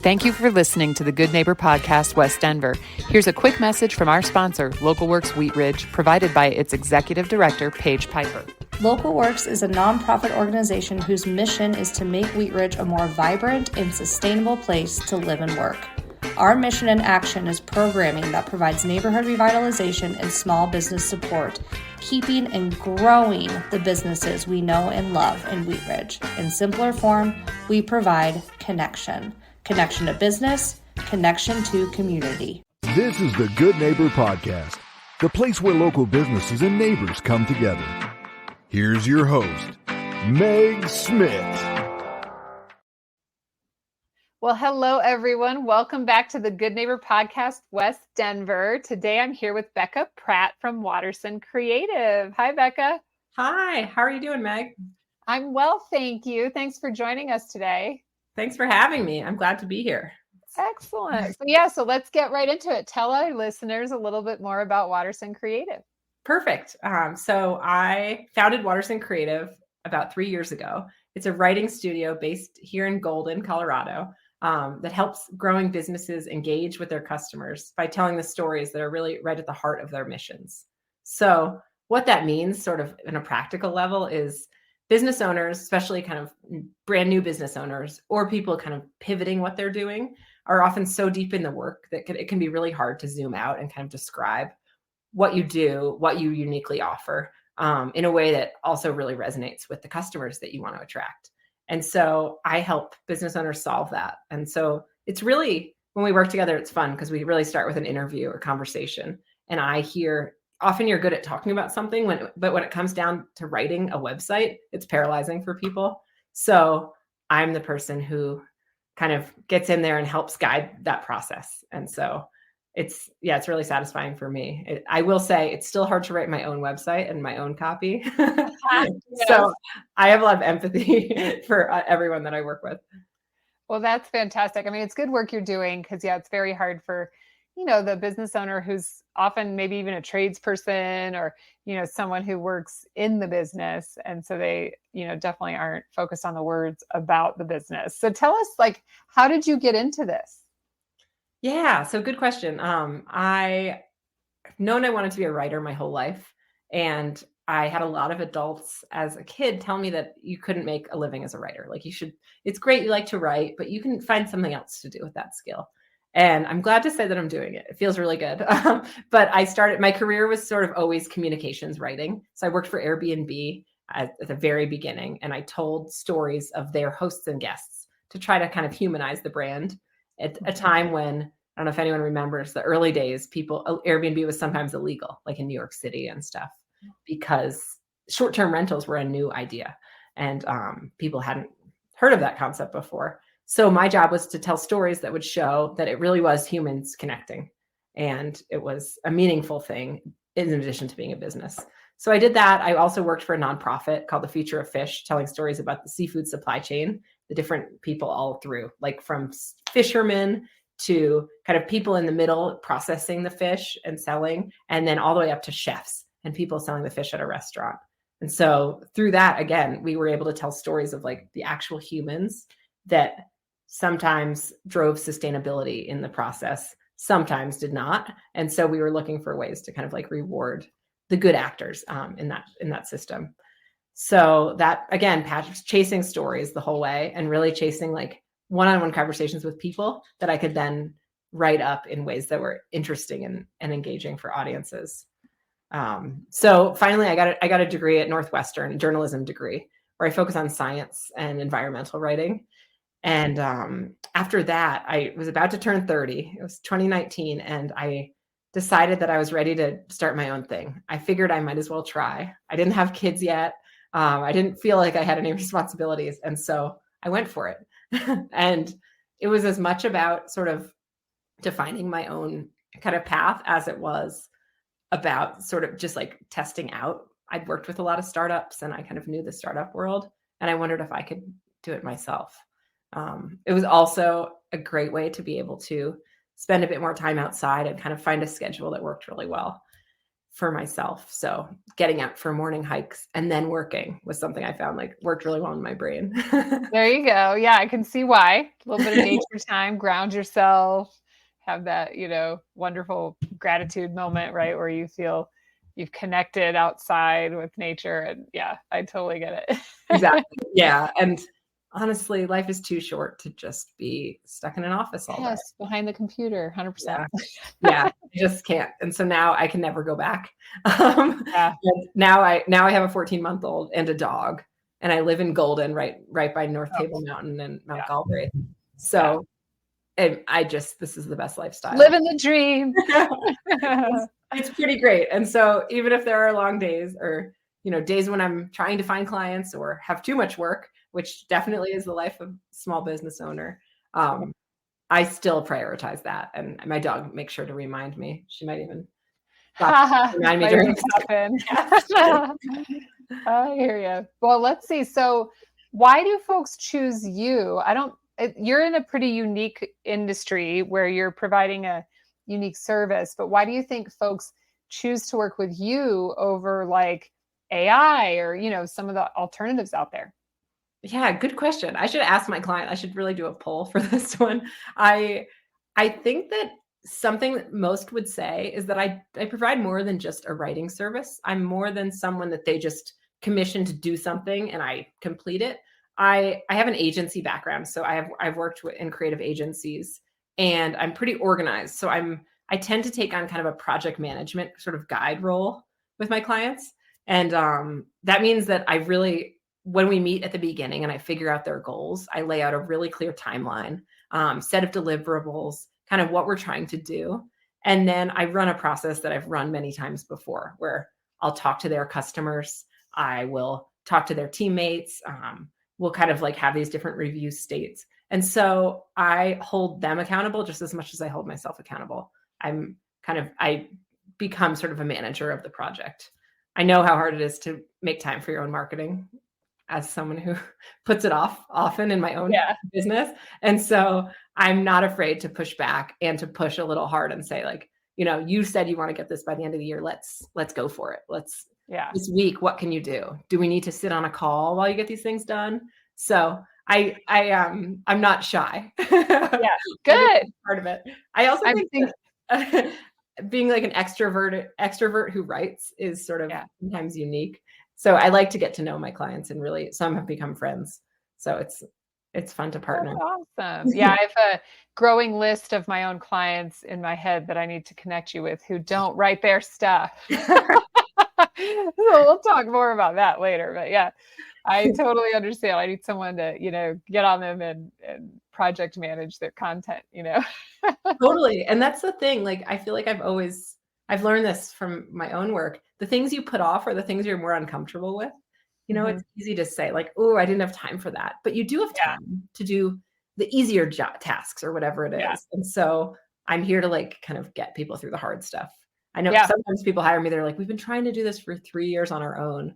Thank you for listening to the Good Neighbor Podcast, West Denver. Here's a quick message from our sponsor, Local Works Wheat Ridge, provided by its Executive Director, Paige Piper. Local Works is a nonprofit organization whose mission is to make Wheat Ridge a more vibrant and sustainable place to live and work. Our mission and action is programming that provides neighborhood revitalization and small business support, keeping and growing the businesses we know and love in Wheat Ridge. In simpler form, we provide connection. Connection to business, connection to community. This is the Good Neighbor Podcast, the place where local businesses and neighbors come together. Here's your host, Meg Smith. Well, hello, everyone. Welcome back to the Good Neighbor Podcast, West Denver. Today, I'm here with Becca Pratt from Watterson Creative. Hi, Becca. Hi. How are you doing, Meg? I'm well, thank you. Thanks for joining us today. Thanks for having me. I'm glad to be here. Excellent. So let's get right into it. Tell our listeners a little bit more about Watterson Creative. Perfect. So I founded Watterson Creative about 3 years ago. It's a writing studio based here in Golden, Colorado, that helps growing businesses engage with their customers by telling the stories that are really right at the heart of their missions. So what that means sort of in a practical level is business owners, especially kind of brand new business owners or people kind of pivoting what they're doing, are often so deep in the work that it can be really hard to zoom out and kind of describe what you do, what you uniquely offer, in a way that also really resonates with the customers that you want to attract. And so I help business owners solve that. And so it's really, when we work together, it's fun because we really start with an interview or conversation. And I hear, often you're good at talking about something, but when it comes down to writing a website, it's paralyzing for people. So I'm the person who kind of gets in there and helps guide that process. And so it's really satisfying for me. I will say it's still hard to write my own website and my own copy. Yes. So I have a lot of empathy for everyone that I work with. Well, that's fantastic. I mean, it's good work you're doing because, it's very hard for, the business owner who's often maybe even a tradesperson or, someone who works in the business. And so they, definitely aren't focused on the words about the business. So tell us, how did you get into this? Yeah, so good question. I've known I wanted to be a writer my whole life. And I had a lot of adults as a kid tell me that you couldn't make a living as a writer. It's great you like to write, but you can find something else to do with that skill. And I'm glad to say that I'm doing it. It feels really good. But my career was sort of always communications writing. So I worked for Airbnb at the very beginning, and I told stories of their hosts and guests to try to kind of humanize the brand at a time when, I don't know if anyone remembers the early days, Airbnb was sometimes illegal, like in New York City and stuff, because short-term rentals were a new idea. And people hadn't heard of that concept before. So my job was to tell stories that would show that it really was humans connecting. And it was a meaningful thing in addition to being a business. So I did that. I also worked for a nonprofit called The Future of Fish, telling stories about the seafood supply chain, the different people all through, like from fishermen to kind of people in the middle processing the fish and selling, and then all the way up to chefs and people selling the fish at a restaurant. And so through that, again, we were able to tell stories of the actual humans that sometimes drove sustainability in the process, sometimes did not. And so we were looking for ways to kind of reward the good actors in that system. So that, again, Patrick's chasing stories the whole way and really chasing one-on-one conversations with people that I could then write up in ways that were interesting and engaging for audiences. So finally, I got a degree at Northwestern, a journalism degree, where I focus on science and environmental writing. And after that, I was about to turn 30. It was 2019, and I decided that I was ready to start my own thing. I figured I might as well try. I didn't have kids yet. I didn't feel like I had any responsibilities. And so I went for it. And it was as much about sort of defining my own kind of path as it was about sort of just testing out. I'd worked with a lot of startups and I kind of knew the startup world, and I wondered if I could do it myself. It was also a great way to be able to spend a bit more time outside and kind of find a schedule that worked really well. for myself. So getting out for morning hikes and then working was something I found like worked really well in my brain. There you go. Yeah, I can see why. A little bit of nature time, ground yourself, have that, wonderful gratitude moment, right? Where you feel you've connected outside with nature. And yeah, I totally get it. Exactly. Yeah. And honestly, life is too short to just be stuck in an office all day. Yes, behind the computer, 100%. Yeah, I just can't. And so now I can never go back. Yeah. And now I have a 14-month-old and a dog, and I live in Golden, right by North Table Mountain and Mount Galbraith. So and this is the best lifestyle. Living the dream. It's pretty great. And so even if there are long days or, days when I'm trying to find clients or have too much work, which definitely is the life of a small business owner, I still prioritize that. And my dog makes sure to remind me. She might even remind me during the I hear you. Well, let's see. So why do folks choose you? You're in a pretty unique industry where you're providing a unique service, but why do you think folks choose to work with you over like AI or, some of the alternatives out there? Yeah, good question. I should ask my client. I should really do a poll for this one. I think that something that most would say is that I provide more than just a writing service. I'm more than someone that they just commission to do something and I complete it. I have an agency background, so I've worked in creative agencies, and I'm pretty organized. So I tend to take on kind of a project management sort of guide role with my clients, and that means that when we meet at the beginning and I figure out their goals, I lay out a really clear timeline, set of deliverables, kind of what we're trying to do. And then I run a process that I've run many times before where I'll talk to their customers. I will talk to their teammates. We'll kind of like have these different review states. And so I hold them accountable just as much as I hold myself accountable. I become sort of a manager of the project. I know how hard it is to make time for your own marketing as someone who puts it off often in my own business. And so I'm not afraid to push back and to push a little hard and say like, you said you want to get this by the end of the year. Let's go for it. This week, what can you do? Do we need to sit on a call while you get these things done? So I'm not shy. Yeah, good. Part of it. I also think that, being like an extrovert who writes is sort of sometimes unique. So I like to get to know my clients, and really some have become friends. So it's fun to partner. That's awesome. Yeah, I have a growing list of my own clients in my head that I need to connect you with who don't write their stuff. So we'll talk more about that later. But yeah, I totally understand. I need someone to, get on them and project manage their content, Totally. And that's the thing. Like, I feel like I've learned this from my own work. The things you put off are the things you're more uncomfortable with. It's easy to say like, oh, I didn't have time for that. But you do have time to do the easier tasks or whatever it is. Yeah. And so I'm here to like kind of get people through the hard stuff. I know sometimes people hire me. They're like, we've been trying to do this for 3 years on our own.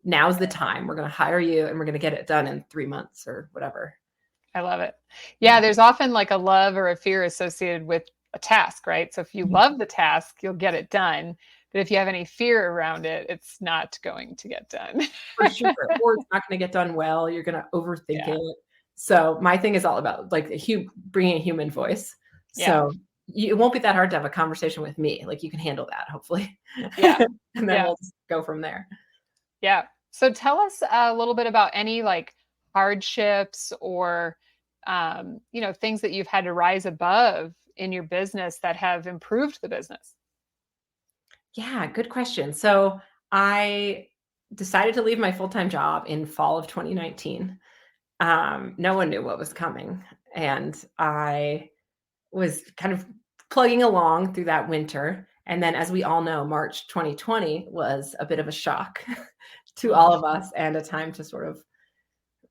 Now's the time. We're going to hire you and we're going to get it done in 3 months or whatever. I love it. Yeah. There's often like a love or a fear associated with a task, right? So if you love the task, you'll get it done. But if you have any fear around it, it's not going to get done. For sure. Or it's not going to get done well. You're going to overthink it. So my thing is all about like bringing a human voice. So it won't be that hard to have a conversation with me. Like you can handle that, hopefully. Yeah. And then we'll just go from there. Yeah. So tell us a little bit about any like hardships or, things that you've had to rise above in your business that have improved the business. Yeah, good question. So I decided to leave my full-time job in fall of 2019. No one knew what was coming. And I was kind of plugging along through that winter. And then, as we all know, March 2020 was a bit of a shock to all of us, and a time to sort of,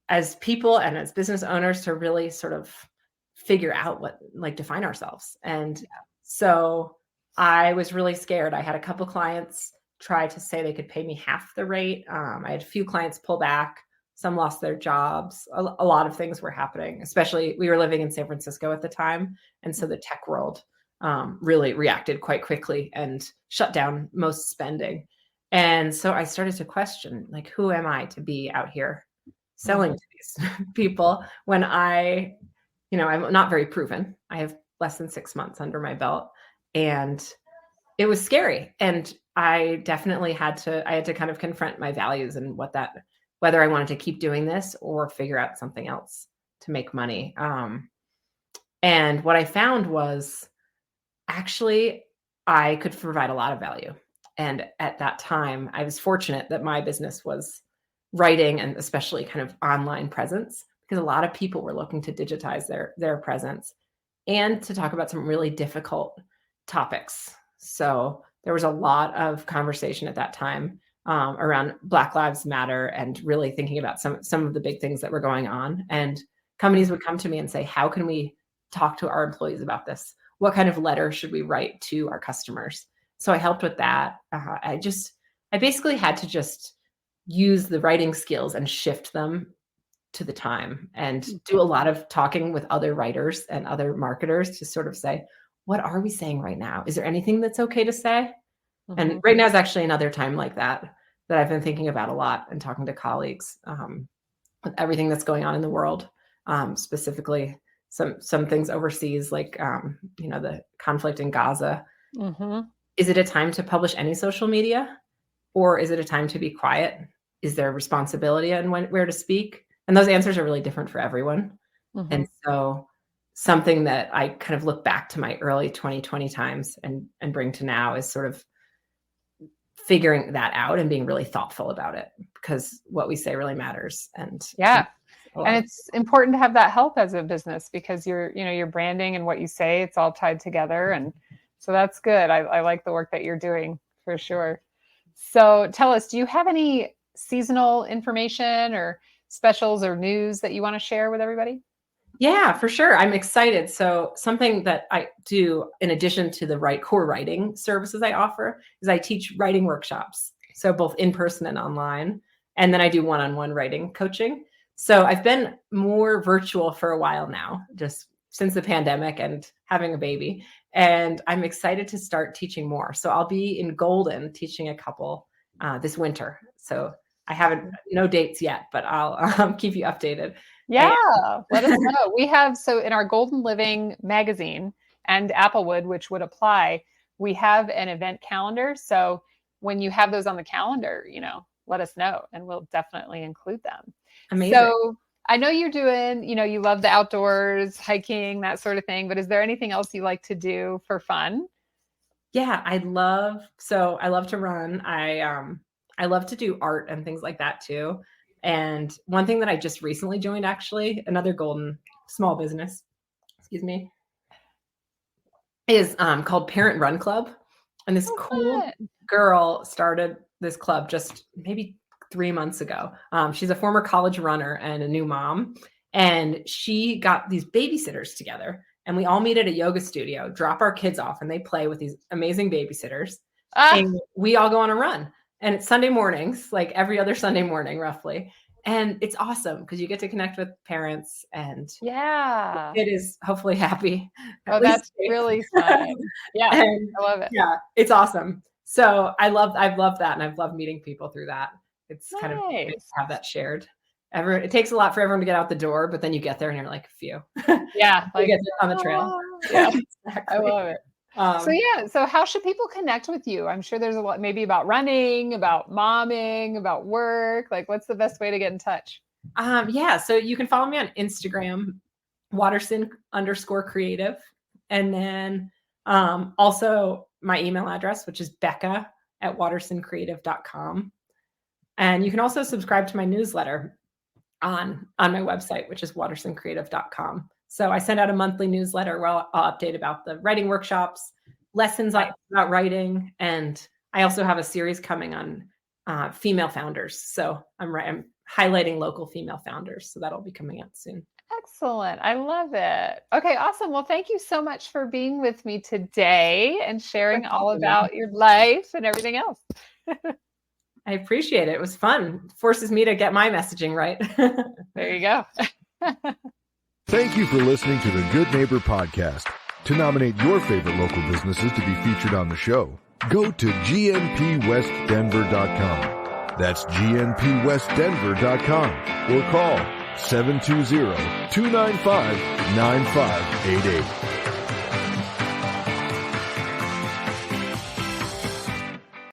as people and as business owners, to really sort of figure out define ourselves. And so I was really scared. I had a couple clients try to say they could pay me half the rate. I had a few clients pull back. Some lost their jobs. A lot of things were happening, especially we were living in San Francisco at the time. And so the tech world really reacted quite quickly and shut down most spending. And so I started to question, like, who am I to be out here selling to these people when I'm not very proven. I have less than 6 months under my belt, and it was scary. And I definitely had to kind of confront my values and whether I wanted to keep doing this or figure out something else to make money. And what I found was actually I could provide a lot of value. And at that time, I was fortunate that my business was writing and especially kind of online presence, because a lot of people were looking to digitize their presence and to talk about some really difficult topics. So there was a lot of conversation at that time around Black Lives Matter and really thinking about some of the big things that were going on. And companies would come to me and say, how can we talk to our employees about this? What kind of letter should we write to our customers? So I helped with that. I basically had to just use the writing skills and shift them to the time and do a lot of talking with other writers and other marketers to sort of say, what are we saying right now? Is there anything that's okay to say? And right now is actually another time like that I've been thinking about a lot and talking to colleagues with everything that's going on in the world, specifically some things overseas, like, the conflict in Gaza. Is it a time to publish any social media, or is it a time to be quiet? Is there responsibility on where to speak? And those answers are really different for everyone. And so something that I kind of look back to my early 2020 times and bring to now is sort of figuring that out and being really thoughtful about it, because what we say really matters. And and it's important to have that help as a business, because your branding and what you say, it's all tied together. And so that's good. I like the work that you're doing for sure. So tell us, do you have any seasonal information or specials or news that you want to share with everybody? Yeah, for sure. I'm excited. So something that I do in addition to the core writing services I offer is I teach writing workshops. So both in person and online. And then I do one-on-one writing coaching. So I've been more virtual for a while now, just since the pandemic and having a baby. And I'm excited to start teaching more. So I'll be in Golden teaching a couple this winter. So I haven't, no dates yet, but I'll keep you updated. Yeah, let us know. We have, so in our Golden Living magazine and Applewood, which would apply, we have an event calendar. So when you have those on the calendar, let us know and we'll definitely include them. Amazing. So I know you're doing, you love the outdoors, hiking, that sort of thing, but is there anything else you like to do for fun? Yeah, I love to run. I love to do art and things like that too. And one thing that I just recently joined, actually, another Golden small business, is called Parent Run Club. And this cool girl started this club just maybe 3 months ago. She's a former college runner and a new mom. And she got these babysitters together. And we all meet at a yoga studio, drop our kids off, and they play with these amazing babysitters. And we all go on a run. And it's Sunday mornings, like every other Sunday morning, roughly. And it's awesome because you get to connect with parents, and it is hopefully happy. Oh, that's really fun. Yeah, I love it. Yeah, it's awesome. So I've loved that. And I've loved meeting people through that. It's kind of nice to have that shared. It takes a lot for everyone to get out the door, but then you get there and you're like, phew. Yeah. You get on the trail. Yeah, exactly. I love it. So how should people connect with you? I'm sure there's a lot, maybe about running, about momming, about work. Like, what's the best way to get in touch? So you can follow me on Instagram, Watterson_creative. And then also my email address, which is Becca at wattersoncreative.com. And you can also subscribe to my newsletter on my website, which is wattersoncreative.com. So I send out a monthly newsletter where I'll update about the writing workshops, lessons about writing. And I also have a series coming on female founders. So I'm highlighting local female founders. So that'll be coming out soon. Excellent. I love it. Okay, awesome. Well, thank you so much for being with me today and sharing all about your life and everything else. I appreciate it. It was fun. It forces me to get my messaging right. There you go. Thank you for listening to the Good Neighbor Podcast. To nominate your favorite local businesses to be featured on the show, go to gnpwestdenver.com. That's gnpwestdenver.com or call 720-295-9588.